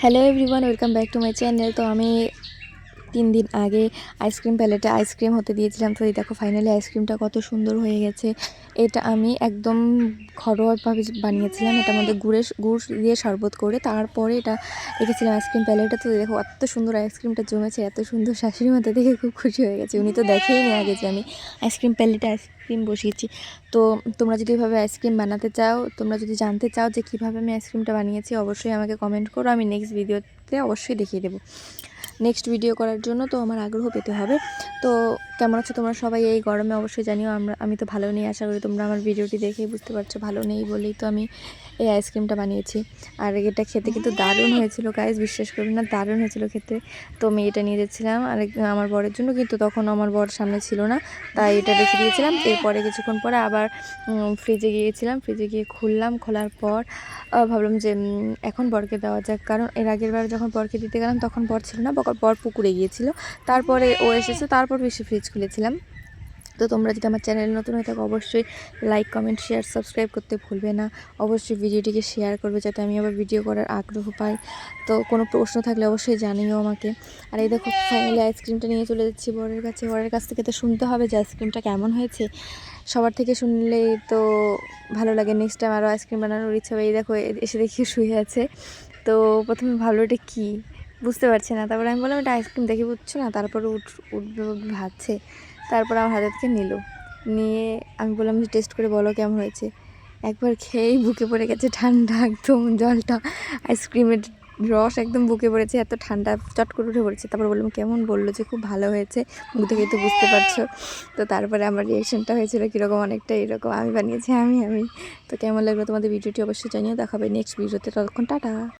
Hello everyone, welcome back to my channel. তো আমি 3 দিন আগে আইসক্রিম প্যালেটে আইসক্রিম হতে দিয়েছিলাম। তো এই দেখো ফাইনালি আইসক্রিমটা কত সুন্দর হয়ে গেছে। এটা আমি একদম ঘরোয়াভাবে বানিয়েছিলাম। এটার মধ্যে গুড় দিয়ে শরবত করে তারপরে এটা রেখেছিলাম আইসক্রিম প্যালেটে। তো দেখো এত সুন্দর আইসক্রিমটা জমেছে, এত সুন্দর। শাশুড়ি মাথা দেখে খুব খুশি হয়ে গেছে। উনি তো দেখেই নি আগে যে আমি আইসক্রিম প্যালেটে আইসক্রিম বসিয়েছি। তো তোমরা যদি এভাবে আইসক্রিম বানাতে চাও, তোমরা যদি জানতে চাও যে কীভাবে আমি আইসক্রিমটা বানিয়েছি, অবশ্যই আমাকে কমেন্ট করো। আমি নেক্সট ভিডিওতে অবশ্যই দেখিয়ে দেবো। নেক্সট ভিডিও করার জন্য তো আমার আগ্রহ পেতে হবে। তো কেমন আছো তোমরা সবাই এই গরমে অবশ্যই জানিও। আমি তো ভালো নেই, আশা করি তোমরা আমার ভিডিওটি দেখেই বুঝতে পারছো ভালো নেই বলেই তো আমি এই আইসক্রিমটা বানিয়েছি। আর এটা খেতে কিন্তু দারুণ হয়েছিল গাইস, বিশ্বাস করবেন না, দারুণ হয়েছিল খেতে। তো আমি এটা নিয়ে যাচ্ছিলাম আমার বরের জন্য, কিন্তু তখন আমার বর সামনে ছিল না, তাই এটা রেখে দিয়েছিলাম। এরপরে কিছুক্ষণ পরে আবার ফ্রিজে গিয়েছিলাম। ফ্রিজে গিয়ে খুললাম, খোলার পর ভাবলাম যে এখন বরকে দেওয়া যাক, কারণ এর আগের বার যখন বরকে দিতে গেলাম তখন বর ছিল না, বর পুকুরে গিয়েছিল। তারপরে ও এসেছে, তারপর বেশি ফ্রিজ খুলেছিলাম। তো তোমরা যদি আমার চ্যানেল নতুন হয়ে থাকো অবশ্যই লাইক, কমেন্ট, শেয়ার, সাবস্ক্রাইব করতে ভুলবে না। অবশ্যই ভিডিওটিকে শেয়ার করবে যাতে আমি আবার ভিডিও করার আগ্রহ পাই। তো কোনো প্রশ্ন থাকলে অবশ্যই জানিও আমাকে। আর এই দেখো ফাইনালি আইসক্রিমটা নিয়ে চলে যাচ্ছি বরের কাছে। বরের কাছ থেকে তো শুনতে হবে যে আইসক্রিমটা কেমন হয়েছে। সবার থেকে শুনলেই তো ভালো লাগে, নেক্সট টাইম আরও আইসক্রিম বানানোর ইচ্ছা হবে। এই দেখো এসে দেখি শুয়ে আছে। তো প্রথমে ভাবলো এটা কী, বুঝতে পারছি না। তারপরে আমি বললাম এটা আইসক্রিম, দেখে বুঝছো না। তারপরে উঠবে ভাবছে। তারপর আমার হাতে থেকে নিয়ে আমি বললাম যে টেস্ট করে বলো কেমন হয়েছে। একবার খেয়েই বুকে পড়ে গেছে ঠান্ডা একদম জলটা, আইসক্রিমের রস একদম বুকে পড়েছে, এত ঠান্ডা চট করে উঠে পড়েছে। তারপর বললাম কেমন, বললো যে খুব ভালো হয়েছে, মুখ দেখেই তো বুঝতে পারছো। তো তারপরে আমার রিয়াকশানটা হয়েছিল কীরকম, অনেকটা এরকম, আমি বানিয়েছি আমি। তো কেমন লাগলো তোমাদের ভিডিওটি অবশ্যই জানিও। দেখা হবে নেক্সট ভিডিওতে, ততক্ষণ টাটা।